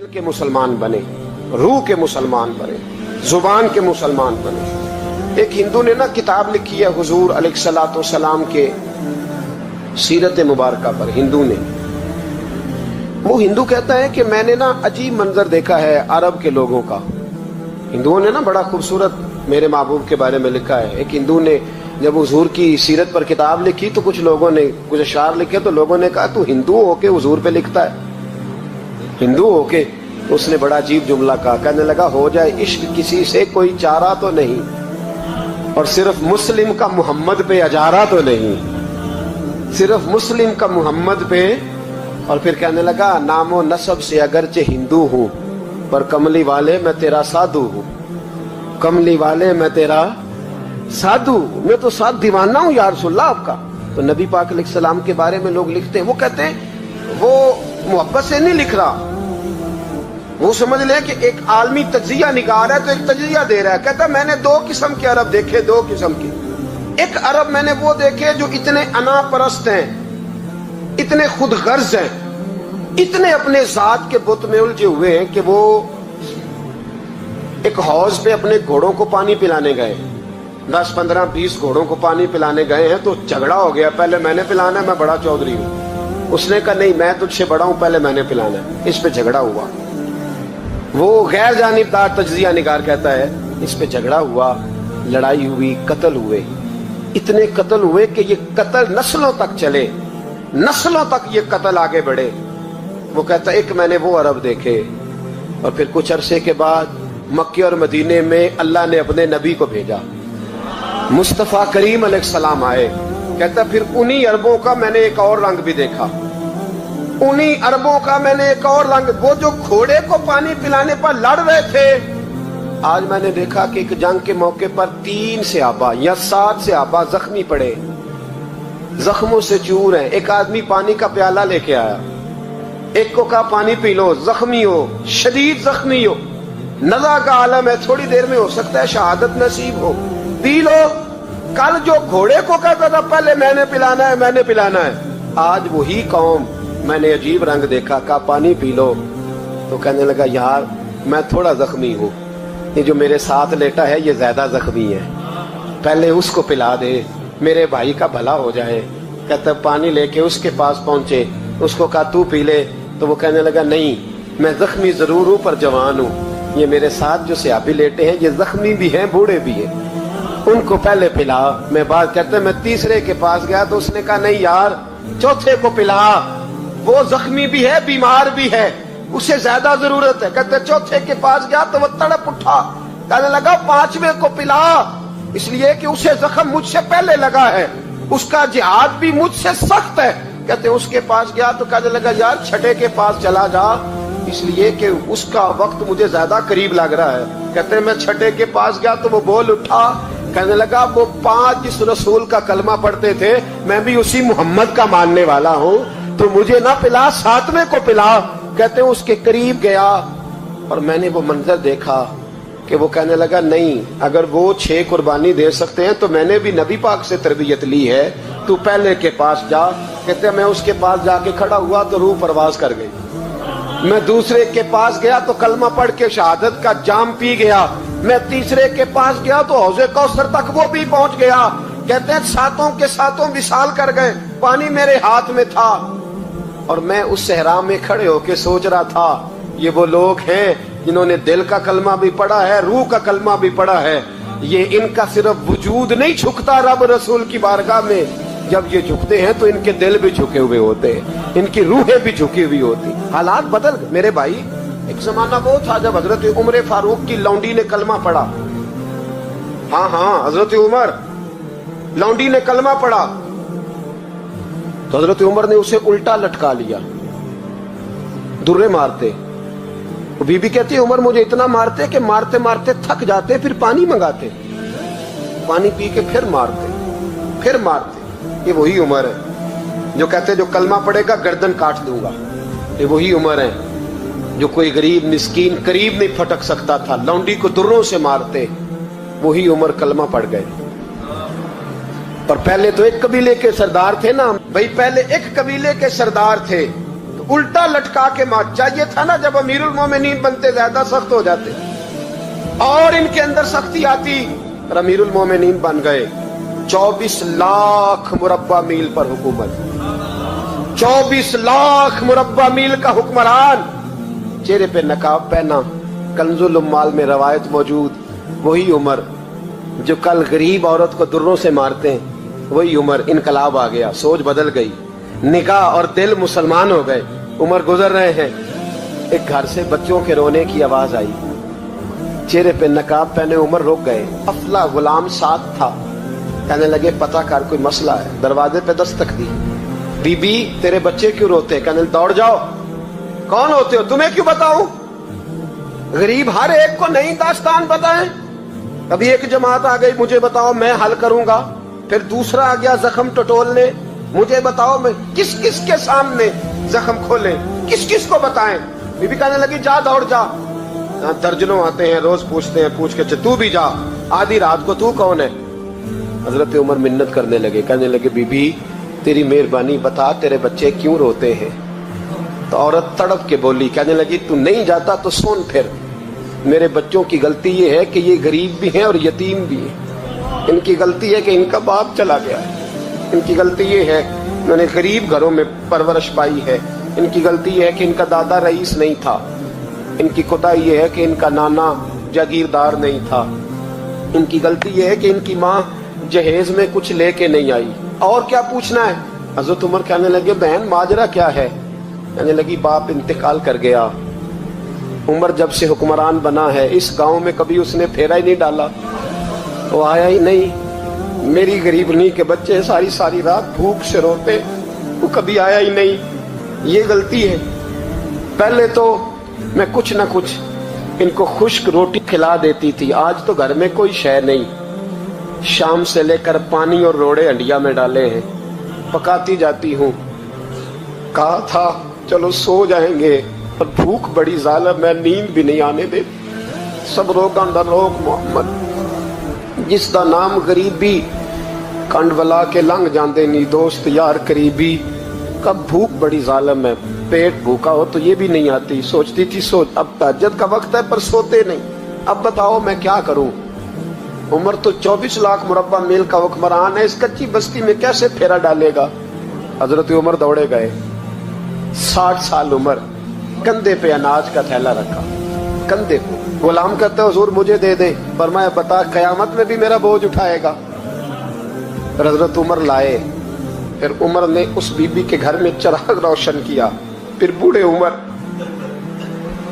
دل کے مسلمان بنے، روح کے مسلمان بنے، زبان کے مسلمان بنے۔ ایک ہندو نے نا کتاب لکھی ہے حضور علیہ الصلوۃ والسلام کے سیرت مبارکہ پر، ہندو نے۔ وہ ہندو کہتا ہے کہ میں نے نا عجیب منظر دیکھا ہے عرب کے لوگوں کا۔ ہندوؤں نے نا بڑا خوبصورت میرے محبوب کے بارے میں لکھا ہے۔ ایک ہندو نے جب حضور کی سیرت پر کتاب لکھی تو کچھ لوگوں نے کچھ اشعار لکھے تو لوگوں نے کہا تو ہندو ہو کے حضور پہ لکھتا ہے، ہندو ہو کے۔ اس نے بڑا عجیب جملہ کہا، کہنے لگا ہو جائے عشق کسی سے کوئی چارہ تو نہیں، اور صرف مسلم کا محمد پہ اجارہ تو نہیں، صرف مسلم کا محمد پہ۔ اور پھر کہنے لگا نام و نسب سے اگرچہ ہندو ہوں پر کملی والے میں تیرا سادھو ہوں، کملی والے میں تیرا سادھو، میں تو ساتھ دیوانہ ہوں یا رسول اللہ آپ کا۔ تو نبی پاک علیہ السلام کے بارے میں لوگ لکھتے ہیں، وہ کہتے ہیں وہ محبت سے نہیں لکھ رہا، وہ سمجھ لیں کہ ایک عالمی تجزیہ نگار ہے تو ایک تجزیہ دے رہا ہے۔ کہتا میں نے دو قسم کے عرب دیکھے، دو قسم کے۔ ایک عرب میں نے وہ دیکھے جو اتنے انا پرست ہیں، اتنے خود غرض ہیں، اتنے اپنے ذات کے بت میں الجھے ہوئے ہیں کہ وہ ایک حوض پہ اپنے گھوڑوں کو پانی پلانے گئے، 10 15 20 گھوڑوں کو پانی پلانے گئے ہیں تو جھگڑا ہو گیا، پہلے میں نے پلانا ہے، میں بڑا چودھری ہوں۔ اس نے کہا نہیں میں تجھ سے بڑا ہوں، پہلے میں نے پلانا ہے۔ اس پہ جھگڑا ہوا، وہ غیر جانبدار تجزیہ نگار کہتا ہے اس پہ جھگڑا ہوا، لڑائی ہوئی، قتل ہوئے، اتنے قتل ہوئے کہ یہ قتل نسلوں تک چلے، نسلوں تک یہ قتل آگے بڑھے۔ وہ کہتا ہے ایک میں نے وہ عرب دیکھے، اور پھر کچھ عرصے کے بعد مکے اور مدینے میں اللہ نے اپنے نبی کو بھیجا، مصطفیٰ کریم علیہ السلام آئے۔ کہتا پھر انہی عربوں کا میں نے ایک اور رنگ بھی دیکھا، انہی عربوں کا میں نے ایک اور رنگ، وہ جو گھوڑے کو پانی پلانے پر لڑ رہے تھے، آج میں نے دیکھا کہ ایک جنگ کے موقع پر 3 صحابہ یا 7 صحابہ زخمی پڑے، زخموں سے چور ہیں۔ ایک آدمی پانی کا پیالہ لے کے آیا، ایک کو کہا پانی پی لو، زخمی ہو، شدید زخمی ہو، نزع کا عالم ہے، تھوڑی دیر میں ہو سکتا ہے شہادت نصیب ہو، پی لو۔ کل جو گھوڑے کو کہتا تھا پہلے میں نے پلانا ہے، میں نے پلانا ہے، آج وہی قوم میں نے عجیب رنگ دیکھا، کہا پانی پی لو۔ تو کہنے لگا یار میں تھوڑا زخمی ہوں، یہ جو میرے ساتھ لیٹا ہے یہ زیادہ زخمی ہے، پہلے اس کو پلا دے، میرے بھائی کا بھلا ہو جائے۔ کہتا پانی لے کے اس کے پاس پہنچے، اس کو کہا تو پی لے، تو وہ کہنے لگا نہیں میں زخمی ضرور ہوں پر جوان ہوں، یہ میرے ساتھ جو صحابی لیٹے ہیں یہ زخمی بھی ہیں بوڑھے بھی ہیں، ان کو پہلے پلا۔ میں بات کرتے میں تیسرے کے پاس گیا تو اس نے کہا نہیں یار چوتھے کو پلا، وہ زخمی بھی ہے بیمار بھی ہے، اسے زیادہ ضرورت ہے۔ کہتے چوتھے کے پاس گیا تو وہ تڑپ اٹھا، کہنے لگا 5ویں کو پلا، اس لیے کہ اسے زخم مجھ سے پہلے لگا ہے، اس کا جہاد بھی مجھ سے سخت ہے۔ کہتے اس کے پاس گیا تو کہنے لگا یار 6 کے پاس چلا جا، اس لیے کہ اس کا وقت مجھے زیادہ قریب لگ رہا ہے۔ کہتے میں 6 کے پاس گیا تو وہ بول اٹھا، کہنے لگا وہ 5 جس رسول کا کلمہ پڑھتے تھے میں بھی اسی محمد کا ماننے والا ہوں، تو مجھے نہ پلا 7ویں کو پلا۔ کہتے اس کے قریب گیا اور میں نے وہ منظر دیکھا کہ وہ کہنے لگا نہیں اگر وہ 6 قربانی دے سکتے ہیں تو میں نے بھی نبی پاک سے تربیت لی ہے، تو پہلے کے پاس جا۔ کہتے میں اس کے پاس جا کے کھڑا ہوا تو روح پرواز کر گئی، میں دوسرے کے پاس گیا تو کلمہ پڑھ کے شہادت کا جام پی گیا، میں تیسرے کے پاس گیا تو حوض کوثر تک وہ بھی پہنچ گیا۔ کہتے ہیں 7 کے 7 وصال کر گئے، پانی میرے ہاتھ میں تھا، اور میں اس صحرا میں کھڑے ہو کے سوچ رہا تھا یہ وہ لوگ ہیں جنہوں نے دل کا کلمہ بھی پڑھا ہے، روح کا کلمہ بھی پڑھا ہے، یہ ان کا صرف وجود نہیں جھکتا رب رسول کی بارگاہ میں، جب یہ جھکتے ہیں تو ان کے دل بھی جھکے ہوئے ہوتے ہیں، ان کی روحیں بھی جھکی ہوئی ہوتی۔ حالات بدل گئے میرے بھائی۔ ایک زمانہ وہ تھا جب حضرت عمر فاروق کی لونڈی نے کلمہ پڑھا، ہاں حضرت عمر لونڈی نے کلمہ پڑھا تو حضرت عمر نے اسے الٹا لٹکا لیا، درے مارتے۔ بی بی کہتی ہے عمر مجھے اتنا مارتے کہ مارتے مارتے تھک جاتے، پھر پانی منگاتے، پانی پی کے پھر مارتے۔ یہ وہی عمر ہے جو کہتے جو کلمہ پڑھے گا گردن کاٹ دوں گا، یہ وہی عمر ہے جو کوئی غریب مسکین قریب نہیں پھٹک سکتا تھا، لونڈی کو دروں سے مارتے، وہی عمر کلمہ پڑھ گئے۔ اور پہلے تو ایک قبیلے کے سردار تھے نا بھائی، پہلے ایک قبیلے کے سردار تھے، تو الٹا لٹکا کے مار. چاہیے تھا نا جب امیر المومنین بنتے زیادہ سخت ہو جاتے اور ان کے اندر سختی آتی. اور امیر المومنین بن گئے. 24 لاکھ مربع میل پر حکومت, 24 لاکھ مربع میل کا حکمران, چہرے پہ نقاب پہنا. کنز الاموال میں روایت موجود, وہی عمر جو کل غریب عورت کو دروں سے مارتے ہیں, وہی عمر. انقلاب آ گیا, سوچ بدل گئی, نگاہ اور دل مسلمان ہو گئے. عمر گزر رہے ہیں, ایک گھر سے بچوں کے رونے کی آواز آئی. چہرے پہ نقاب پہنے عمر رک گئے. افلا غلام ساتھ تھا. کہنے لگے پتہ کر کوئی مسئلہ ہے. دروازے پہ دستک دی. بی بی تیرے بچے کیوں روتے ہیں؟ کہنے دوڑ جاؤ. کون ہوتے ہو؟ تمہیں کیوں بتاؤں؟ غریب ہر ایک کو نئی داستان بتائیں. ابھی ایک جماعت آ گئی, مجھے بتاؤ میں حل کروں گا. پھر دوسرا آ گیا زخم ٹٹولنے, مجھے بتاؤ میں کس کس کے سامنے زخم کھولیں, کس کس کو بتائیں. بی بی کہنے لگی جا دوڑ جا. درجنوں آتے ہیں, روز پوچھتے ہیں, پوچھ کے تو بھی جا. آدھی رات کو تو کون ہے؟ حضرت عمر منت کرنے لگے. کہنے لگے بی بی تیری مہربانی بتا تیرے بچے کیوں روتے ہیں. تو عورت تڑپ کے بولی. کہنے لگی تو نہیں جاتا تو سن پھر. میرے بچوں کی غلطی یہ ہے کہ یہ غریب بھی ہیں اور یتیم بھی ہیں. ان کی غلطی ہے کہ ان کا باپ چلا گیا ہے. ان کی غلطی یہ ہے انہوں نے غریب گھروں میں پرورش پائی ہے. ان کی غلطی یہ ہے کہ ان کا دادا رئیس نہیں تھا. ان کی کوتاہی یہ ہے کہ ان کا نانا جاگیردار نہیں تھا. ان کی غلطی یہ ہے کہ ان کی ماں جہیز میں کچھ لے کے نہیں آئی. اور کیا پوچھنا ہے؟ حضرت عمر کہنے لگے بہن ماجرا کیا ہے؟ کہنے لگی باپ انتقال کر گیا. عمر جب سے حکمران بنا ہے اس گاؤں میں کبھی اس نے پھیرا ہی نہیں ڈالا. وہ آیا ہی نہیں. میری غریبنی کے بچے ساری ساری رات بھوک سے روتے, وہ کبھی آیا ہی نہیں. یہ غلطی ہے. پہلے تو میں کچھ نہ کچھ ان کو خشک روٹی کھلا دیتی تھی. آج تو گھر میں کوئی شے نہیں. شام سے لے کر پانی اور روڑے ہنڈیا میں ڈالے ہیں, پکاتی جاتی ہوں. کہا تھا چلو سو جائیں گے, اور بھوک بڑی ظالم ہے, نیند بھی نہیں آنے دے. سب روکاں دا روک محمد, جس دا نام غریبی کنڈ ولا کے لنگ جاندے نی دوست یار قریبی. کب بھوک بڑی ظالم ہے, پیٹ بھوکا ہو تو یہ بھی نہیں آتی. سوچتی تھی سوچ اب تہجد کا وقت ہے پر سوتے نہیں. اب بتاؤ میں کیا کروں. عمر تو 24 لاکھ مربع میل کا حکمران ہے, اس کچی بستی میں کیسے پھیرا ڈالے گا. حضرت عمر دوڑے گئے. 60 سال عمر, کندھے پہ اناج کا تھیلا رکھا, کندھے پہ. غلام کہتے حضور مجھے دے دے. فرمایا بتا قیامت میں بھی میرا بوجھ اٹھائے گا. حضرت عمر لائے. پھر عمر نے اس بی بی کے گھر میں چراغ روشن کیا. پھر بوڑھے عمر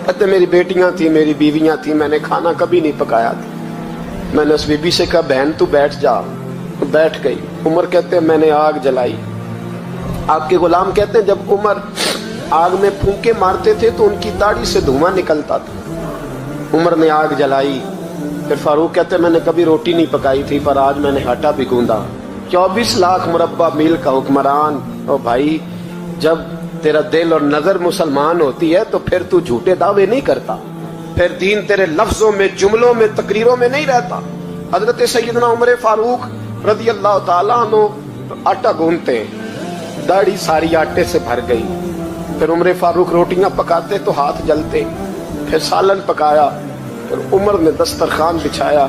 کہتے میری بیٹیاں تھیں, میری بیویاں تھیں, میں نے کھانا کبھی نہیں پکایا تھا. میں نے اس بی بی سے کہا بہن تو بیٹھ جا. بیٹھ گئی. عمر کہتے ہیں میں نے آگ جلائی. آپ کے غلام کہتے ہیں جب عمر آگ میں پھونکے مارتے تھے تو ان کی داڑھی سے دھواں نکلتا تھا. عمر نے آگ جلائی. پھر فاروق کہتے ہیں میں نے کبھی روٹی نہیں پکائی تھی پر آج میں نے آٹا بھی گوندا. 24 لاکھ مربع میل کا حکمران. او بھائی جب تیرا دل اور نظر مسلمان ہوتی ہے تو پھر تو جھوٹے دعوے نہیں کرتا. پھر دین تیرے لفظوں میں, جملوں میں, تقریروں میں نہیں رہتا. حضرت سیدنا عمر فاروق رضی اللہ تعالیٰ عنہ آٹا گونتے, داڑھی ساری آٹے سے بھر گئی. پھر عمر فاروق روٹیاں پکاتے تو ہاتھ جلتے. پھر سالن پکایا. پھر عمر نے دسترخوان بچھایا.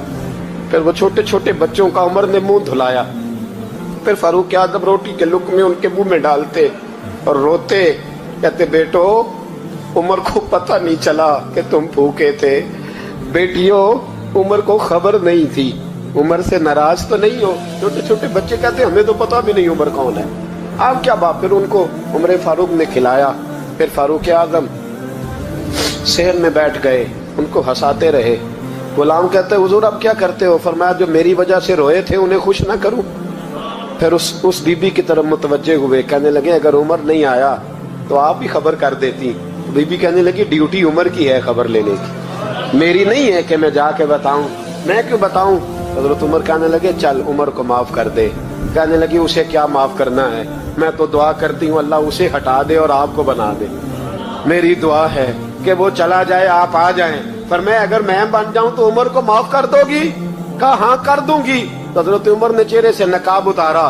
پھر وہ چھوٹے چھوٹے بچوں کا عمر نے منہ دھلایا. پھر فاروق اعظم روٹی کے لقمے ان کے منہ میں ڈالتے اور روتے. کہتے بیٹو عمر کو پتہ نہیں چلا کہ تم بھوکے تھے. بیٹیوں عمر کو خبر نہیں تھی. عمر سے ناراض تو نہیں ہو. چھوٹے چھوٹے بچے کہتے ہمیں تو پتہ بھی نہیں عمر کون ہے. آپ کیا بات. پھر ان کو عمر فاروق نے کھلایا. پھر فاروق اعظم شہر میں بیٹھ گئے, ان کو ہنساتے رہے. غلام کہتے حضور اب کیا کرتے ہو؟ فرمایا جو میری وجہ سے روئے تھے انہیں خوش نہ کروں. پھر اس بی بی کی طرف متوجہ ہوئے. کہنے لگے اگر عمر نہیں آیا تو آپ ہی خبر کر دیتی. بی بی کہنے لگی ڈیوٹی عمر کی ہے خبر لینے کی, میری نہیں ہے کہ میں جا کے بتاؤں. میں کیوں بتاؤں؟ حضرت عمر کہنے لگے چل عمر کو معاف کر دے. کہنے لگی اسے کیا معاف کرنا ہے, میں تو دعا کرتی ہوں اللہ اسے ہٹا دے اور آپ کو بنا دے. میری دعا ہے کہ وہ چلا جائے آپ آ جائیں. فرمایا اگر میں بن جاؤں تو عمر کو معاف کر دو گی؟ کہا ہاں کر دوں گی. حضرت عمر نے چہرے سے نقاب اتارا.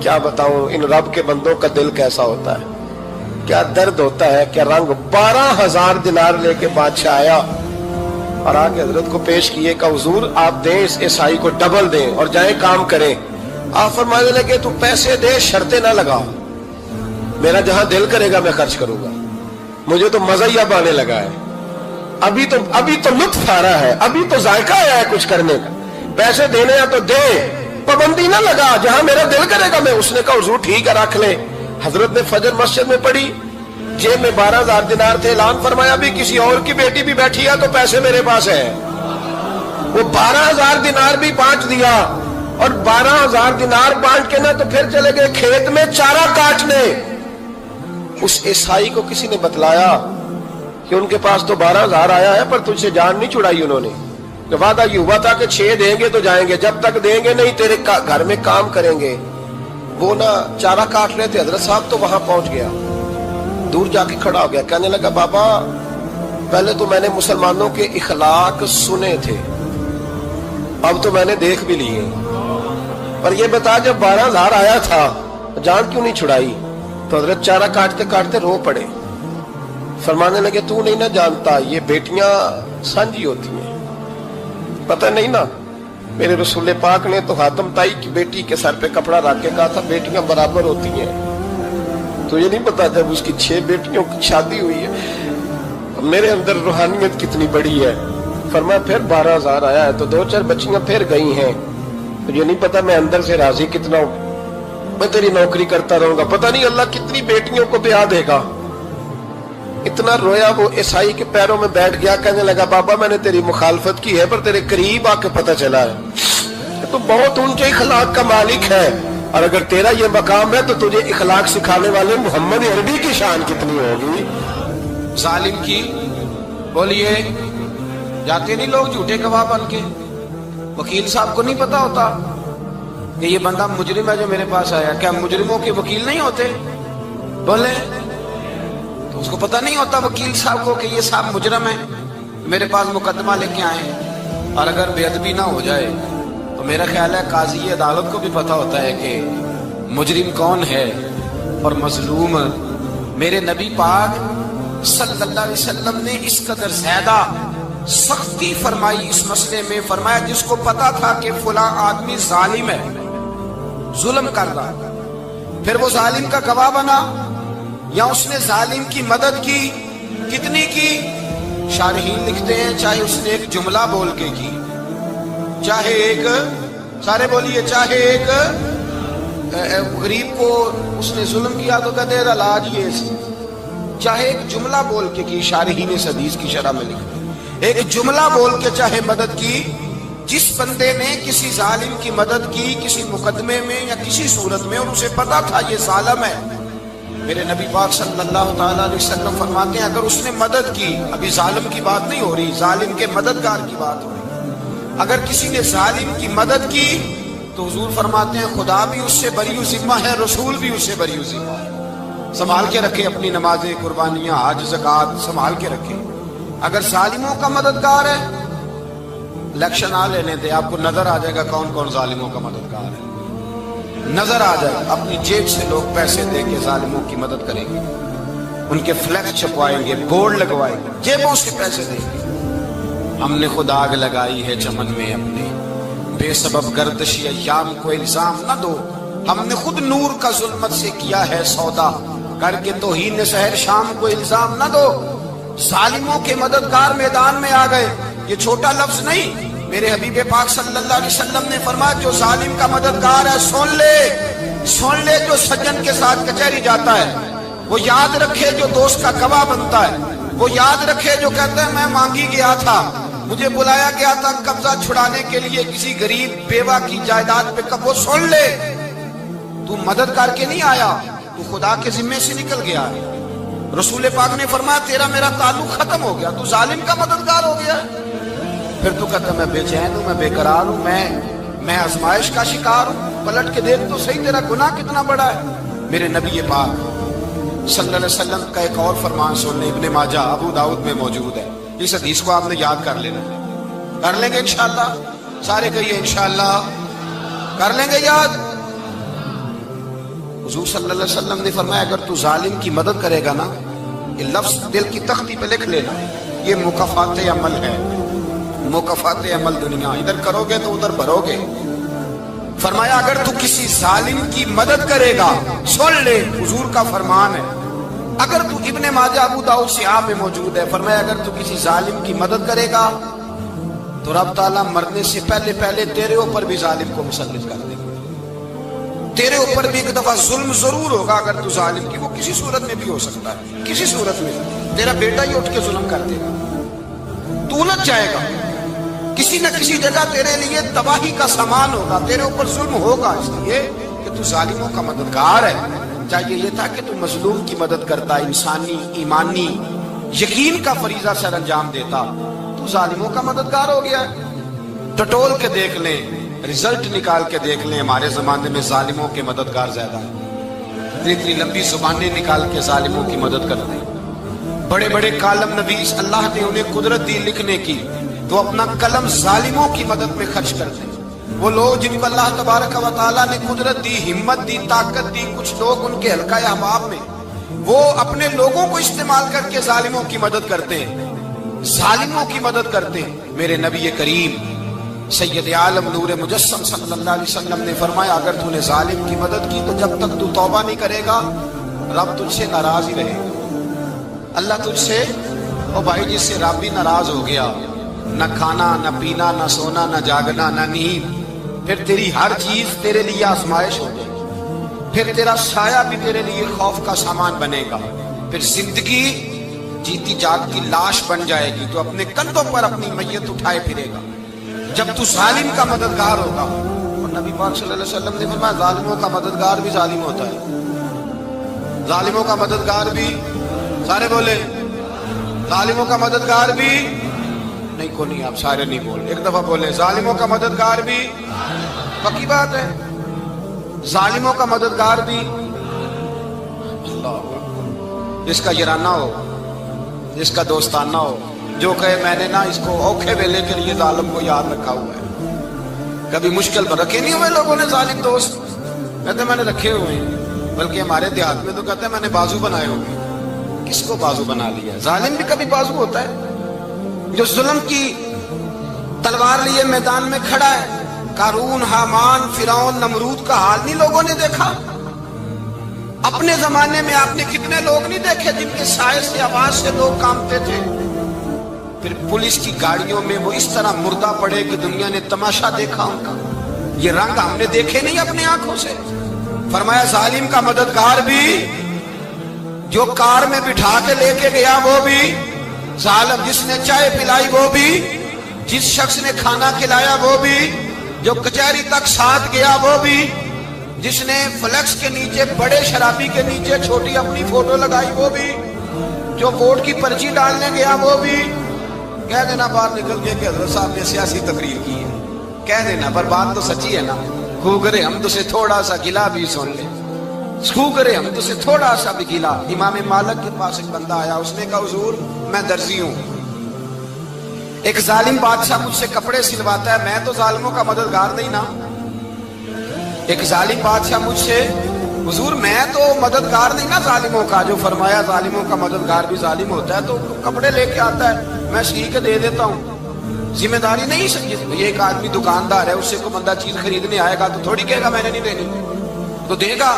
کیا بتاؤں ان رب کے بندوں کا دل کیسا ہوتا ہے, کیا درد ہوتا ہے, کیا رنگ. 12,000 دینار لے کے بادشاہ آیا اور آگے حضرت کو پیش کیے کہ حضور آپ دیں اس عیسائی کو ڈبل دیں اور جائیں کام کریں. آپ فرمانے لگے تو پیسے دے, شرطیں نہ لگا, میرا جہاں دل کرے گا میں خرچ کروں گا, مجھے تو مزہ ہی اب آنے لگا ہے, ابھی تو لطف آ رہا ہے, ابھی تو ذائقہ آیا ہے کچھ کرنے کا, پیسے دینے ہیں تو دے, پابندی نہ لگا, جہاں میرا دل کرے گا میں. اس نے کہا حضور ٹھیک ہے رکھ لے. حضرت نے فجر مسجد میں پڑھی, جیب میں 12,000 دینار تھے, اعلان فرمایا بھی کسی اور کی بیٹی بھی بیٹھی ہے تو پیسے میرے پاس ہے. وہ 12,000 دینار بھی بانٹ دیا, اور 12,000 دینار بانٹ کے نہ تو پھر چلے گئے کھیت میں چارہ کاٹنے. اس عیسائی کو کسی نے بتلایا کہ ان کے پاس تو 12,000 آیا ہے پر تجھ سے جان نہیں چھڑائی انہوں نے. وعدہ یہ ہوا تھا کہ 6 دیں گے تو جائیں گے, جب تک دیں گے نہیں تیرے گھر میں کام کریں گے. وہ نہ چارہ کاٹ رہے تھے, حضرت صاحب تو وہاں پہنچ گیا, دور جا کے کھڑا ہو گیا, کہنے لگا بابا پہلے تو میں نے مسلمانوں کے اخلاق سنے تھے, اب تو میں نے دیکھ بھی لیے, پر یہ بتا جب 12,000 آیا تھا جان کیوں نہیں چھڑائی. تو حضرت چارہ کاٹتے کاٹتے رو پڑے, فرمانے لگے تو نہیں نہ جانتا یہ بیٹیاں سانجھی ہوتی ہیں, پتہ نہیں نا, میرے رسول پاک نے تو حاتم تائی کی بیٹی کے سر پہ کپڑا رکھ کے کہا تھا بیٹیاں برابر ہوتی ہیں, تو یہ نہیں پتا جب اس کی 6 بیٹیوں کی شادی ہوئی ہے. میرے اندر روحانیت کتنی بڑی ہے. فرمایا پھر 12,000 آیا ہے تو 2-4 بچیاں پھر گئی ہیں, تو یہ نہیں پتا میں اندر سے راضی کتنا ہوں, میں تیری نوکری کرتا رہوں گا, پتہ نہیں اللہ کتنی بیٹیوں کو بیاہ دے گا. اتنا رویا وہ عیسائی کے پیروں میں بیٹھ گیا, کہنے لگا بابا میں نے تیری مخالفت کی ہے پر تیرے قریب آ کے پتہ چلا ہے تو بہت اونچے اخلاق کا مالک ہے, اور اگر تیرا یہ مقام ہے تو تجھے اخلاق سکھانے والے محمد عربی کی شان کتنی ہوگی. ظالم کی بولیے جاتے نہیں لوگ جھوٹے گواہ بن کے, وکیل صاحب کو نہیں پتا ہوتا کہ یہ بندہ مجرم ہے جو میرے پاس آیا, کیا مجرموں کے وکیل نہیں ہوتے؟ بولے تو اس کو پتہ نہیں ہوتا وکیل صاحب کو کہ یہ صاحب مجرم ہے, میرے پاس مقدمہ لے کے آئے, اور اگر بے ادبی نہ ہو جائے تو میرا خیال ہے قاضی عدالت کو بھی پتہ ہوتا ہے کہ مجرم کون ہے اور مظلوم. میرے نبی پاک صلی اللہ علیہ وسلم نے اس قدر زیادہ سختی فرمائی اس مسئلے میں, فرمایا جس کو پتا تھا کہ فلاں آدمی ظالم ہے, ظلم کر رہا, پھر وہ ظالم کا گواہ بنا یا اس نے ظالم کی مدد کی, کتنی کی؟ شارحین لکھتے ہیں چاہے اس نے ایک جملہ بول کے کی, چاہے ایک, سارے بولیے, چاہے ایک غریب کو اس نے ظلم کیا تو کہتے ہیں علاج یہ, چاہے ایک جملہ بول کے کی, شارحین اس حدیث کی شرح میں لکھتے ہیں ایک جملہ بول کے چاہے مدد کی. جس بندے نے کسی ظالم کی مدد کی کسی مقدمے میں یا کسی صورت میں اور اسے پتا تھا یہ ظالم ہے, میرے نبی پاک صلی اللہ تعالیٰ علیہ وسلم فرماتے ہیں اگر اس نے مدد کی, ابھی ظالم کی بات نہیں ہو رہی, ظالم کے مددگار کی بات ہو رہی, اگر کسی نے ظالم کی مدد کی تو حضور فرماتے ہیں خدا بھی اس سے بری ذمہ ہے, رسول بھی اس سے بری ذمہ ہے. سنبھال کے رکھے اپنی نمازیں, قربانیاں, حج, زکوٰۃ سنبھال کے رکھے. اگر ظالموں کا مددگار ہے, الیکشن آ لینے دے, آپ کو نظر آ جائے گا کون کون ظالموں کا مددگار ہے, نظر آ جائے گا. اپنی جیب سے لوگ پیسے دے کے ظالموں کی مدد کریں گے, ان کے فلیکس چھپوائیں گے, بورڈ لگوائیں گے, جیبوں سے پیسے دیں گے. ہم نے خود آگ لگائی ہے چمن میں اپنے, بے سبب گردشی ایام کو الزام نہ دو, ہم نے خود نور کا ظلمت سے کیا ہے سودا, کر کے توہین سحر شام کو الزام نہ دو. ظالموں کے مددگار میدان میں آ گئے, یہ چھوٹا لفظ نہیں, میرے حبیب پاک صلی اللہ علیہ وسلم نے فرمایا جو ظالم کا مددگار ہے سن لے جو سجن کے ساتھ کچہری جاتا ہے, وہ یاد رکھے جو دوست کا گواہ بنتا ہے, وہ یاد رکھے جو کہتا ہے میں مانگی گیا تھا, مجھے بلایا گیا تھا قبضہ چھڑانے کے لیے کسی غریب بیوہ کی جائیداد پہ, کب وہ سن لے تو مدد کر کے نہیں آیا, تو خدا کے ذمے سے نکل گیا ہے. رسول پاک نے فرمایا تیرا میرا تعلق ختم ہو گیا, تو ظالم کا مددگار ہو گیا. پھر تو کہتا میں بے چین ہوں, میں بے قرار ہوں, میں آزمائش کا شکار ہوں. پلٹ کے دیکھ تو صحیح تیرا گناہ کتنا بڑا ہے. میرے نبی پاک صلی اللہ علیہ وسلم کا ایک اور فرمان سننے, ابن ماجہ ابو داؤد میں موجود ہے. اس حدیث کو آپ نے یاد کر لینا, کر لیں گے انشاءاللہ, سارے کہیے انشاءاللہ کر لیں گے یاد. حضور صلی اللہ علیہ وسلم نے فرمایا اگر تو ظالم کی مدد کرے گا نا، یہ لفظ دل کی تختی پہ لکھ لینا، یہ مکافات عمل ہے، مکافات عمل دنیا، ادھر کرو گے تو ادھر بھرو گے۔ فرمایا اگر تو کسی ظالم کی مدد کرے گا، سن لے حضور کا فرمان ہے، اگر تو ابن ماجہ ابو داؤد سیاہ میں موجود ہے، فرمایا اگر تو کسی ظالم کی مدد کرے گا تو رب تعالیٰ مرنے سے پہلے پہلے تیرے اوپر بھی ظالم کو مسلط کر دے گا، تیرے اوپر بھی ایک دفعہ ظلم ضرور ہوگا اگر تو ظالم کی، وہ کسی صورت میں بھی ہو سکتا ہے، کسی صورت میں تیرا بیٹا ہی اٹھ کے ظلم کر دے گا، تو الجھ جائے گا، کسی نہ کسی جگہ تیرے لیے تباہی کا سامان ہوگا، تیرے اوپر ظلم ہوگا، اس لیے کہ تو ظالموں کا مددگار ہے۔ چاہیے یہ تھا کہ تو مظلوم کی مدد کرتا، انسانی ایمانی یقین کا فریضہ سر انجام دیتا، تو ظالموں کا مددگار ہو گیا ہے۔ ٹٹول کے دیکھ لیں، رزلٹ نکال کے دیکھ لیں، ہمارے زمانے میں ظالموں کے مددگار زیادہ ہیں، اتنی لمبی زبانیں نکال کے ظالموں کی مدد کرتے ہیں، بڑے بڑے کالم نویس اللہ نے انہیں قدرت دی لکھنے کی، تو اپنا قلم ظالموں کی مدد میں خرچ کرتے ہیں۔ وہ لوگ جن کو اللہ تبارک و تعالیٰ نے قدرت دی، ہمت دی، طاقت دی، کچھ لوگ ان کے حلقہ احباب میں وہ اپنے لوگوں کو استعمال کر کے ظالموں کی مدد کرتے ہیں، ظالموں کی مدد کرتے ہیں۔ میرے نبی کریم سید عالم نور مجسم صلی اللہ علیہ وسلم نے فرمایا اگر تو نے ظالم کی مدد کی تو جب تک تو توبہ نہیں کرے گا رب تجھ سے ناراض ہی رہے گا۔ اللہ تجھ سے، او بھائی جس سے رب بھی ناراض ہو گیا، نہ کھانا نہ پینا نہ سونا نہ جاگنا نہ نیند، پھر تیری ہر چیز تیرے لیے آزمائش ہو جائے گی، پھر تیرا سایہ بھی تیرے لیے خوف کا سامان بنے گا، پھر زندگی جیتی جاگتی لاش بن جائے گی، تو اپنے کندھوں پر اپنی میت اٹھائے پھرے گا جب تو ظالم کا مددگار ہوگا۔ اور نبی پاک صلی اللہ علیہ وسلم نے فرمایا ظالموں کا مددگار بھی ظالم ہوتا ہے، ظالموں کا مددگار بھی، سارے بولے ظالموں کا مددگار بھی نہیں، کو نہیں، آپ سارے نہیں بولے، ایک دفعہ بولے ظالموں کا مددگار بھی، پکی بات ہے، ظالموں کا مددگار بھی۔ اللہ جس کا یارانہ ہو، جس کا دوستانہ ہو، جو کہے میں نے نا اس کو اوکھے ویلے کے لیے ظالم کو یاد رکھا ہوا ہے، کبھی مشکل پر رکھے نہیں ہوئے لوگوں نے ظالم دوست، کہتے میں نے رکھے ہوئے ہیں، بلکہ ہمارے دیہات میں تو کہتے ہیں میں نے بازو بنائے ہوئے۔ کس کو بازو بنا لیا؟ ظالم بھی کبھی بازو ہوتا ہے، جو ظلم کی تلوار لیے میدان میں کھڑا ہے۔ قارون، حامان، فرعون، نمرود کا حال نہیں لوگوں نے دیکھا؟ اپنے زمانے میں آپ نے کتنے لوگ نہیں دیکھے جن کے سائے سے، آواز سے لوگ کانپتے تھے؟ پھر پولیس کی گاڑیوں میں وہ اس طرح مردہ پڑے کہ دنیا نے تماشا دیکھا ان کا، یہ رنگ ہم نے دیکھے نہیں اپنے آنکھوں سے۔ فرمایا ظالم کا مددگار بھی، جو کار میں بٹھا کے لے کے گیا وہ بھی ظالم، جس نے چائے پلائی وہ بھی، جس شخص نے کھانا کھلایا وہ بھی، جو کچہری تک ساتھ گیا وہ بھی، جس نے فلیکس کے نیچے، بڑے شرابی کے نیچے چھوٹی اپنی فوٹو لگائی وہ بھی، جو ووٹ کی پرچی ڈالنے گیا وہ بھی۔ کہہ دینا باہر نکل کے کہ حضرت صاحب نے سیاسی تقریر کی ہے، کہہ دینا، پر بات تو سچی ہے نا۔ خو کرے ہم تو سے تھوڑا سا گلا بھی سن لے، خو کرے ہم تو سے تھوڑا سا بھی گلا۔ امام مالک کے پاس ایک بندہ آیا، اس نے کہا حضور میں درزی ہوں، ایک ظالم بادشاہ مجھ سے کپڑے سلواتا ہے، میں تو ظالموں کا مددگار نہیں نا۔ ایک ظالم بادشاہ مجھ سے، حضور میں تو مددگار نہیں نا ظالموں کا، جو فرمایا ظالموں کا مددگار بھی ظالم ہوتا ہے، تو کپڑے لے کے آتا ہے میں سی کے دے دیتا ہوں، ذمہ داری نہیں سمجھے۔ یہ ایک آدمی دکاندار ہے، اس سے کوئی بندہ چیز خریدنے آئے گا تو تھوڑی کہے گا میں نے نہیں دینی، تو دے گا۔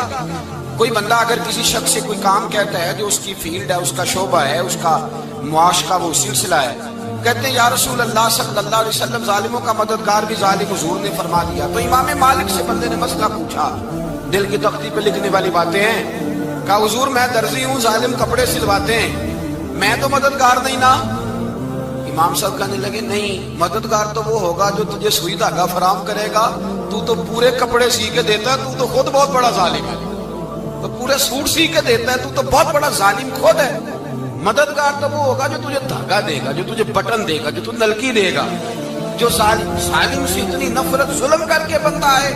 کوئی بندہ اگر کسی شخص سے کوئی کام کہتا ہے جو اس کی فیلڈ ہے، اس کا شعبہ ہے، اس کا معاش کا وہ سلسلہ ہے، کہتے ہیں یا رسول اللہ صلی اللہ علیہ وسلم ظالموں کا مددگار بھی ظالم، حضور نے فرما دیا۔ تو امام مالک سے بندے نے مسئلہ پوچھا، دل کی تختی پہ لکھنے والی باتیں ہیں، کہا حضور میں درزی ہوں، ظالم کپڑے سلواتے ہیں، میں تو مددگار نہیں نا۔ امام صاحب کہنے لگے نہیں، مددگار تو وہ ہوگا جو تجھے سوئی دھاگا فراہم کرے گا، تو تو پورے کپڑے سی کے دیتا ہے، تو تو خود بہت بڑا ظالم ہے، تو پورے سوٹ سی کے دیتا ہے، تو تو بہت بڑا ظالم خود ہے۔ مددگار تو وہ ہوگا جو تجھے دھاگا دے گا، جو تجھے بٹن دے گا، جو تجھے نلکی دے گا۔ جو ظالم سے اتنی نفرت ظلم کر کے بندہ ہے،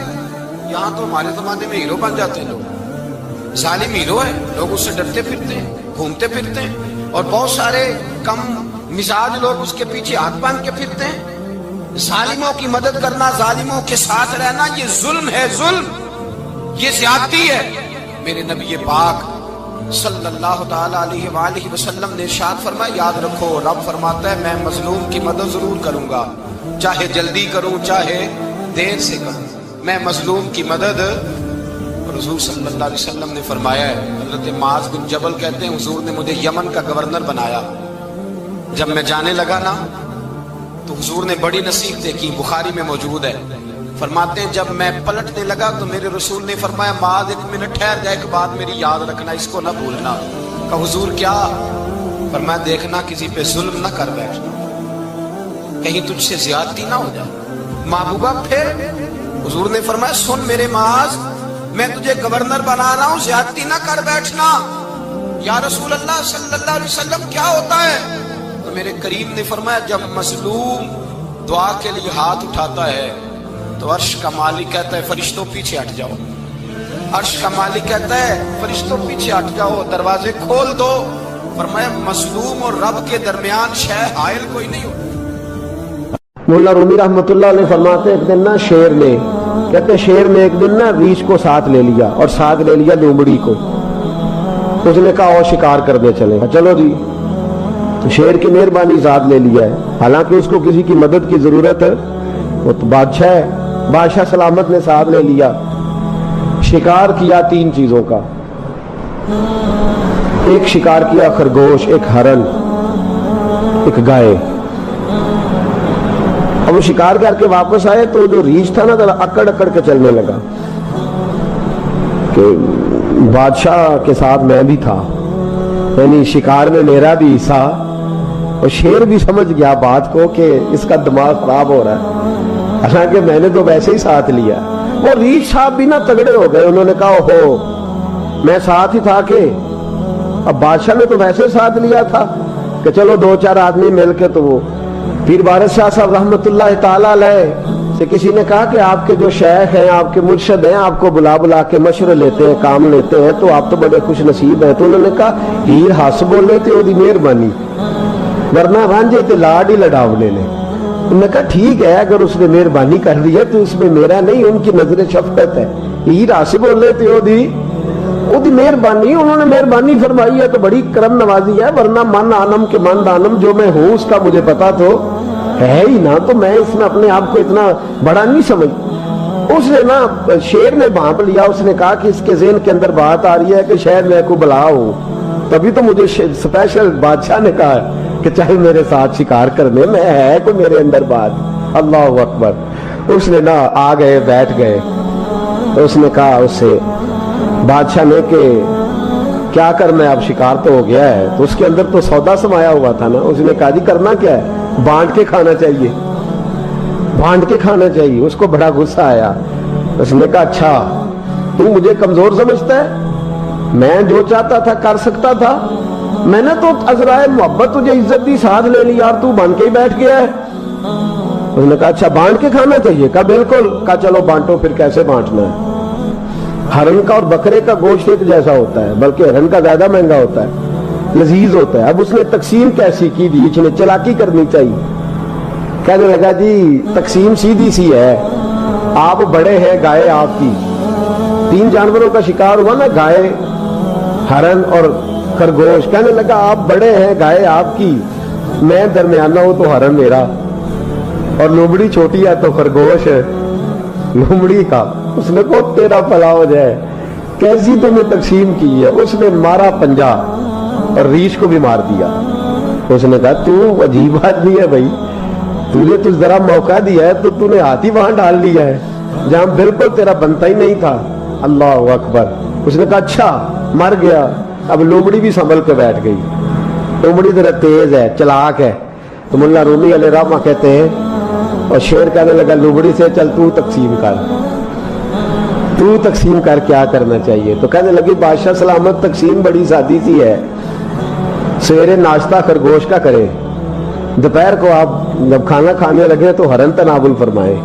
یہاں تو ہمارے زمانے میں ہیرو بن جاتے ہیں لوگ، ظالم ہیرو ہے، لوگ اس سے ڈرتے پھرتے ہیں، گھومتے پھرتے ہیں، اور بہت سارے کم مزاج لوگ اس کے پیچھے ہاتھ باندھ کے پھرتے ہیں۔ ظالموں کی مدد کرنا، ظالموں کے ساتھ رہنا، یہ ظلم ہے، ظلم، یہ زیادتی ہے۔ میرے نبی پاک صلی اللہ تعالی علیہ وآلہ وسلم نے ارشاد فرمایا یاد رکھو رب فرماتا ہے میں مظلوم کی مدد ضرور کروں گا، چاہے جلدی کروں چاہے دیر سے کروں، میں مظلوم کی مدد۔ حضور صلی اللہ علیہ وسلم نے فرمایا ہے، حضرت معاذ بن جبل کہتے ہیں حضور نے مجھے یمن کا گورنر بنایا، جب میں جانے لگا نا تو حضور نے بڑی نصیحتیں کی، بخاری میں موجود ہے، فرماتے ہیں جب میں پلٹنے لگا تو میرے رسول نے فرمایا معاذ ایک منٹ ٹھہر جا، ایک بات میری یاد رکھنا، اس کو نہ بھولنا۔ کہا حضور کیا؟ فرمایا دیکھنا کسی پہ ظلم نہ کر بیٹھنا، کہیں تجھ سے زیادتی نہ ہو جائے۔ محبوبہ پھر حضور نے فرمایا سن میرے معاذ، میں تجھے گورنر بنا رہا ہوں، زیادتی نہ کر بیٹھنا۔ یا رسول اللہ صلی اللہ علیہ وسلم کیا ہوتا ہے؟ تو میرے کریم نے فرمایا جب مظلوم دعا کے لیے ہاتھ اٹھاتا ہے تو عرش کا مالک کہتا ہے فرشتوں پیچھے ہٹ جاؤ، عرش کا مالک کہتا ہے فرشتوں پیچھے ہٹ جاؤ، دروازے کھول دو۔ فرمایا مظلوم اور رب کے درمیان شے حائل کوئی نہیں ہوتا۔ مولا رومی رحمت اللہ علیہ فرماتے ہیں ایک دن نا شیر نے، کہتے شیر نے ایک دن نا ریچھ کو ساتھ لے لیا اور ساتھ لے لیا لومڑی کو، اس نے کہا اور شکار کرنے چلے، چلو جی، شیر کی مہربانی ذات لے لیا ہے، حالانکہ اس کو کسی کی مدد کی ضرورت ہے، وہ تو بادشاہ ہے، بادشاہ سلامت نے ساتھ لے لیا، شکار کیا 3 چیزوں کا، ایک شکار کیا خرگوش، ایک ہرن، ایک گائے۔ اب وہ شکار کر کے واپس آئے تو جو ریچھ تھا نا ذرا اکڑ اکڑ کے چلنے لگا کہ بادشاہ کے ساتھ میں بھی تھا، یعنی شکار میں میرا بھی حصہ، اور شیر بھی سمجھ گیا بات کو کہ اس کا دماغ خراب ہو رہا ہے، حالانکہ میں نے تو ویسے ہی ساتھ لیا۔ اور ریچھ صاحب بھی نا تگڑے ہو گئے، انہوں نے کہا ہو میں ساتھ ہی تھا کہ اب بادشاہ نے تو ویسے ساتھ لیا تھا کہ چلو 2-4 آدمی مل کے تو وہ پیر بارش شاہ صاحب رحمت اللہ تعالیٰ علیہ سے کسی نے کہا کہ آپ کے جو شیخ ہیں، آپ کے مرشد ہیں، آپ کو بلا کے مشورے لیتے ہیں، کام لیتے ہیں، تو آپ تو بڑے خوش نصیب ہیں۔ تو انہوں نے کہا ہیر ہس بولے تے وہ دی مہربانی، ورنہ رانجے تے لاڈ ہی لڑاونے نے۔ انہوں نے کہا ٹھیک ہے اگر اس نے مہربانی کر دی ہے تو اس میں میرا نہیں، ان کی نظر شفقت ہے، ہیر ہس بولے تے وہ دی مہربانی، انہوں نے مہربانی فرمائی ہے تو بڑی کرم نوازی ہے، ورنہ من آنم کے من دانم، جو میں ہوں اس کا مجھے پتا تو ہے ہی نا، تو میں اس میں اپنے آپ کو اتنا بڑا نہیں سمجھ۔ اس نے نا شیر نے بھانپ لیا، اس نے کہا کہ اس کے ذہن کے اندر بات آ رہی ہے کہ شاید میں کو بلا ہوں، تبھی تو مجھے اسپیشل بادشاہ نے کہا کہ چاہے میرے ساتھ شکار کرنے میں، ہے کوئی میرے اندر بات۔ اللہ اکبر۔ اس نے نا آ گئے بیٹھ گئے، اس نے کہا اس سے بادشاہ نے کہ کیا کرنا ہے، اب شکار تو ہو گیا ہے، تو اس کے اندر تو سودا سمایا ہوا تھا نا۔ اس نے کہا جی کرنا کیا ہے، بانٹ کے کھانا چاہیے، بانٹ کے کھانا چاہیے۔ اس کو بڑا غصہ آیا، اس نے کہا اچھا تو مجھے کمزور سمجھتا ہے، میں جو چاہتا تھا کر سکتا تھا، میں نے تو عذرائے محبت تجھے عزت دی، ساتھ لے لی یار، تو بن کے ہی بیٹھ گیا ہے۔ اس نے کہا اچھا بانٹ کے کھانا چاہیے، کہا بالکل، کہا چلو بانٹو، پھر کیسے بانٹنا ہے۔ ہرن کا اور بکرے کا گوشت ایک جیسا ہوتا ہے، بلکہ ہرن کا زیادہ مہنگا ہوتا ہے، لذیذ ہوتا ہے۔ اب اس نے تقسیم کیسی کی دی، اس نے چلاکی کرنی چاہیے، کہنے لگا جی تقسیم سیدھی سی ہے، آپ بڑے ہیں، گائے آپ کی، 3 جانوروں کا شکار ہوا نا، گائے، ہرن اور خرگوش۔ کہنے لگا آپ بڑے ہیں، گائے آپ کی، میں درمیانہ ہوں تو ہرن میرا، اور لومڑی چھوٹی ہے تو خرگوش لومڑی کا۔ اس نے کہا تیرا بھلا ہو جائے، کیسی تم نے تقسیم کی ہے۔ اس نے مارا پنجا اور ریچھ کو بھی مار دیا۔ اس نے کہا تو عجیب آدمی ہے بھائی، تجھے تو ذرا موقع دیا ہے تو تو نے ہاتھ ہی وہاں ڈال لیا ہے جہاں بالکل تیرا بنتا ہی نہیں تھا۔ اللہ اکبر۔ اس نے کہا اچھا مر گیا۔ اب لومڑی بھی سنبھل کے بیٹھ گئی، لومڑی ذرا تیز ہے، چلاک ہے، تو مولا رومی علیہ رحمہ کہتے ہیں، اور شیر کہنے لگا لومڑی سے چل تو تقسیم کر، تو تقسیم کر کیا کرنا چاہیے۔ تو کہنے لگی بادشاہ سلامت تقسیم بڑی سادی سی ہے، سویرے ناشتہ خرگوش کا کرے، دوپہر کو آپ جب کھانا کھانے لگے تو ہرن تناول فرمائیں،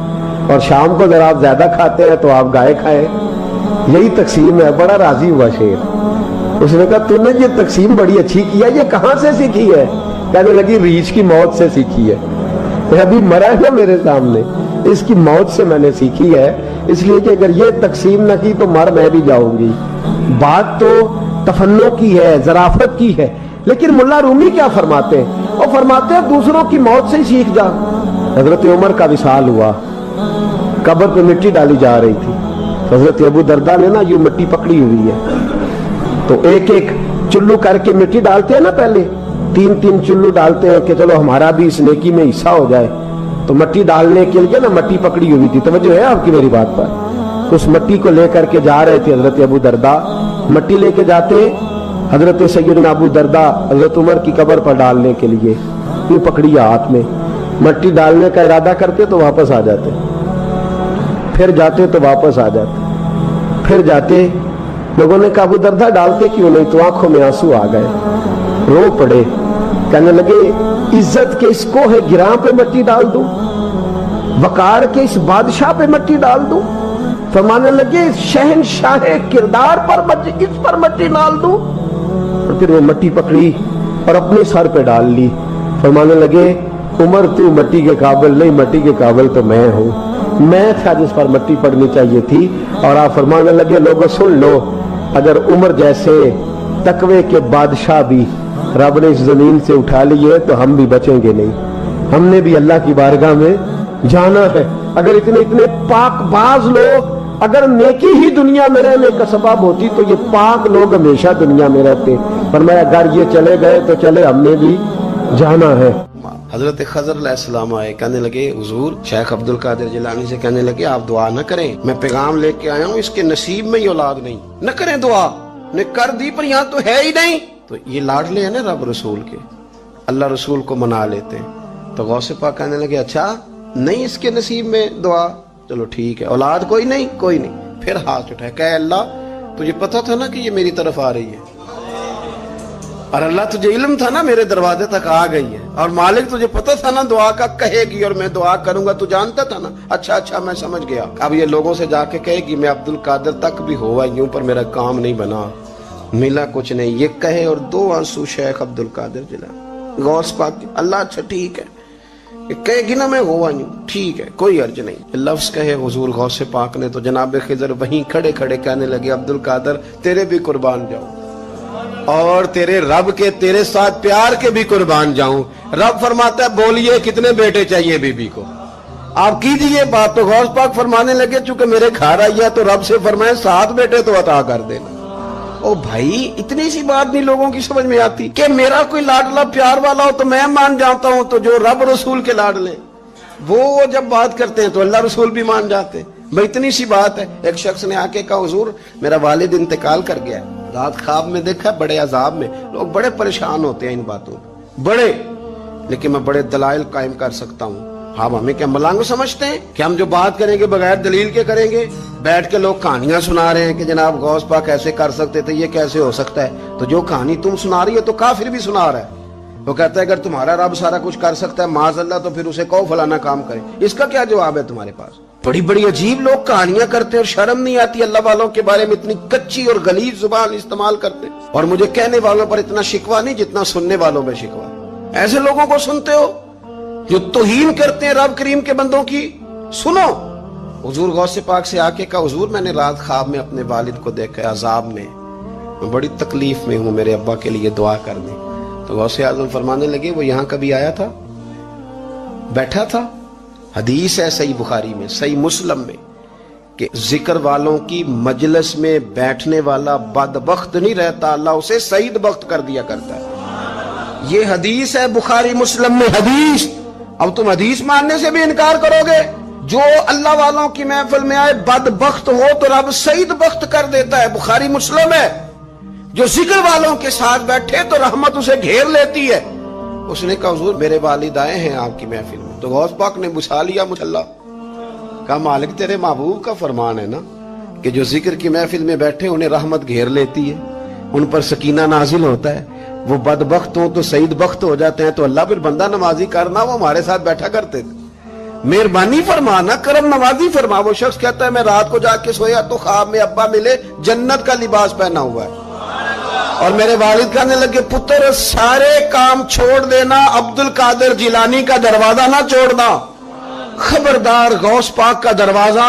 اور شام کو ذرا آپ زیادہ کھاتے ہیں تو آپ گائے کھائیں، یہی تقسیم ہے۔ بڑا راضی ہوا شیر۔ اس نے کہا تو نے یہ تقسیم بڑی اچھی کی ہے، یہ کہاں سے سیکھی ہے؟ کہنے لگی ریچھ کی موت سے سیکھی ہے، ابھی مرا ہے نا میرے سامنے، اس کی موت سے میں نے سیکھی ہے اس لیے کہ اگر یہ تقسیم نہ کی تو مر میں بھی جاؤں گی. بات تو تفنن کی ہے, ظرافت کی ہے, لیکن ملا رومی کیا فرماتے ہیں؟ وہ فرماتے ہیں دوسروں کی موت سے ہی سیکھ جا. حضرت عمر کا وصال ہوا, قبر پہ مٹی ڈالی جا رہی تھی. حضرت ابو درداء نے نا یوں مٹی پکڑی ہوئی ہے, تو ایک ایک چلو کر کے مٹی ڈالتے ہیں نا, پہلے 3 چلو ڈالتے ہیں کہ چلو ہمارا بھی اس نیکی میں حصہ ہو جائے. تو مٹی ڈالنے کے لیے نا مٹی پکڑی ہوئی تھی. توجہ ہے آپ کی میری بات پر؟ اس مٹی کو لے کر کے جا رہے تھے حضرت ابو درداء. مٹی لے کے جاتے حضرت سیدنا ابو درداء حضرت عمر کی قبر پر ڈالنے کے لیے, یوں پکڑی ہاتھ میں. مٹی ڈالنے کا ارادہ کرتے تو واپس آ جاتے, پھر جاتے تو واپس آ جاتے, پھر جاتے. لوگوں نے کہا ابو درداء ڈالتے کیوں نہیں؟ تو آنکھوں میں آنسو آ گئے, رو پڑے. کہنے لگے عزت کے اس کوہ گراں پہ مٹی ڈال دوں, وقار کے اس بادشاہ پہ مٹی ڈال دوں. فرمانے لگے شہنشاہ کردار پر اس پر مٹی ڈال دوں. اور پھر وہ مٹی پکڑی اور اپنے سر پہ ڈال لی. فرمانے لگے عمر تو مٹی کے قابل نہیں, مٹی کے قابل تو میں ہوں, میں تھا جس پر مٹی پڑنی چاہیے تھی. اور آپ فرمانے لگے لوگوں سن لو, اگر عمر جیسے تقوی کے بادشاہ بھی رب نے اس زمین سے اٹھا لیے تو ہم بھی بچیں گے نہیں. ہم نے بھی اللہ کی بارگاہ میں جانا ہے. اگر اتنے پاک باز لوگ اگر نیکی ہی دنیا میں رہنے کا سبب ہوتی تو یہ پاک لوگ ہمیشہ دنیا میں رہتے. فرمایا اگر یہ چلے گئے تو چلے, ہم نے بھی جانا ہے. حضرت خضر علیہ السلام آئے, کہنے لگے حضور شیخ عبد القادر جیلانی سے کہنے لگے آپ دعا نہ کریں, میں پیغام لے کے آیا ہوں, اس کے نصیب میں ہی اولاد نہیں, نہ کریں دعا. نے کر دی پر یہاں تو ہے ہی نہیں. تو یہ لاڈلے ہیں نا رب رسول کے, اللہ رسول کو منا لیتے ہیں. تو غوث پاک کہنے لگے اچھا نہیں اس کے نصیب میں دعا, چلو ٹھیک ہے, اولاد کوئی نہیں. پھر ہاتھ اٹھائے, کہ اللہ تجھے پتا تھا نا کہ یہ میری طرف آ رہی ہے, اور اللہ تجھے علم تھا نا میرے دروازے تک آ گئی ہے, اور مالک تجھے پتا تھا نا دعا کا کہے گی اور میں دعا کروں گا, تو جانتا تھا نا. اچھا میں سمجھ گیا. اب یہ لوگوں سے جا کے کہے گی میں عبد القادر تک بھی ہوا یوں پر میرا کام نہیں بنا, ملا کچھ نہیں, یہ کہے اور 2 آنسو شیخ عبد القادر جیلانی غوث پاک. اللہ اچھا ٹھیک ہے, کہے گی نا میں ہوا یوں, ٹھیک ہے کوئی عرض نہیں. لفظ کہے حضور غوث پاک نے تو جناب خضر وہیں کھڑے کہنے لگے عبد القادر تیرے بھی قربان جاؤں, اور تیرے رب کے تیرے ساتھ پیار کے بھی قربان جاؤں. رب فرماتا ہے بولیے کتنے بیٹے چاہیے بی بی کو, آپ کیجئے بات. تو غوث پاک فرمانے لگے چونکہ میرے گھر آئی ہے تو رب سے فرمائے 7 بیٹے تو عطا کر دینا. او بھائی اتنی سی بات نہیں لوگوں کی سمجھ میں آتی کہ میرا کوئی لاڈلا پیار والا ہو تو میں مان جاتا ہوں, تو جو رب رسول کے لاڈلے وہ جب بات کرتے ہیں تو اللہ رسول بھی مان جاتے ہیں. بھائی اتنی سی بات ہے. ایک شخص نے آ کے کہا حضور میرا والد انتقال کر گیا, رات خواب میں دیکھا بڑے عذاب میں. لوگ بڑے پریشان ہوتے ہیں ان باتوں بڑے, لیکن میں بڑے دلائل قائم کر سکتا ہوں. ہاں ہمیں کیا ملانگ سمجھتے ہیں کہ ہم جو بات کریں گے بغیر دلیل کے کریں گے؟ بیٹھ کے لوگ کہانیاں سنا رہے ہیں کہ جناب غوث پاک ایسے کر سکتے تھے, یہ کیسے ہو سکتا ہے؟ تو جو کہانی تم سنا رہی ہو تو کافر بھی سنا رہا ہے. وہ کہتا ہے اگر تمہارا رب سارا کچھ کر سکتا ہے معاذ اللہ تو پھر اسے کہو فلانا کام کرے. اس کا کیا جواب ہے تمہارے پاس؟ بڑی عجیب لوگ کہانیاں کرتے ہیں اور شرم نہیں آتی اللہ والوں کے بارے میں اتنی کچی اور غلیظ زبان استعمال کرتے. اور مجھے کہنے والوں پر اتنا شکوہ نہیں جتنا سننے والوں میں شکوہ. ایسے لوگوں کو سنتے ہو جو توہین کرتے ہیں رب کریم کے بندوں کی. سنو حضور غوث پاک سے آ کے کہا حضور میں نے رات خواب میں اپنے والد کو دیکھا عذاب میں بڑی تکلیف میں ہوں, میرے ابا کے لیے دعا کر دیں. تو غوث اعظم فرمانے لگے وہ یہاں کبھی آیا تھا, بیٹھا تھا. حدیث ہے صحیح بخاری میں صحیح مسلم میں کہ ذکر والوں کی مجلس میں بیٹھنے والا بدبخت نہیں رہتا, اللہ اسے سعید بخت کر دیا کرتا ہے. یہ حدیث ہے بخاری مسلم میں حدیث. اب تم حدیث ماننے سے بھی انکار کرو گے؟ جو اللہ والوں کی محفل میں آئے بدبخت ہو تو رب سعید بخت کر دیتا ہے, بخاری مسلم ہے. جو ذکر والوں کے ساتھ بیٹھے تو رحمت اسے گھیر لیتی ہے. اس نے کہا حضور میرے والد آئے ہیں آپ کی محفل میں. تو غوث پاک نے بچھا لیا مچھلا, کہا مالک تیرے محبوب کا فرمان ہے نا کہ جو ذکر کی محفل میں بیٹھے انہیں رحمت گھیر لیتی ہے, ان پر سکینہ نازل ہوتا ہے. وہ بدبخت ہوں تو سعید بخت ہو جاتے ہیں. تو اللہ پھر بندہ نوازی کرنا, وہ ہمارے ساتھ بیٹھا کرتے تھے. مہربانی فرمانا, کرم نوازی فرما. وہ شخص کہتا ہے میں رات کو جا کے سویا تو خواب میں ابا ملے جنت کا لباس پہنا ہوا ہے, اور میرے والد کہنے لگے پتر سارے کام چھوڑ دینا, عبد القادر جیلانی کا دروازہ نہ چھوڑنا, خبردار غوث پاک کا دروازہ